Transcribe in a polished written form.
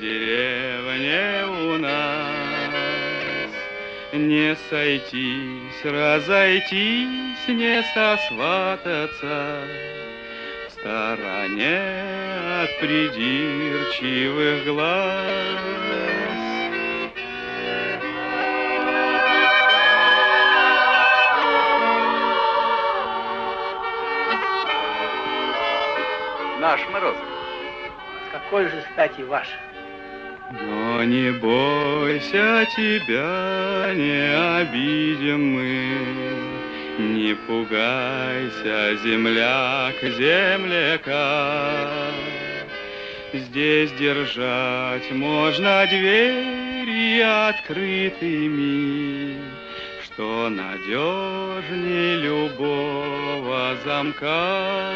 деревне у нас. Не сойтись, разойтись, не сосвататься в стороне от придирчивых глаз. Наш Морозов. С какой же стати ваш? Но не бойся, тебя не обидим мы, не пугайся, земляк, земляка. Здесь держать можно двери открытыми, что надежней любого замка.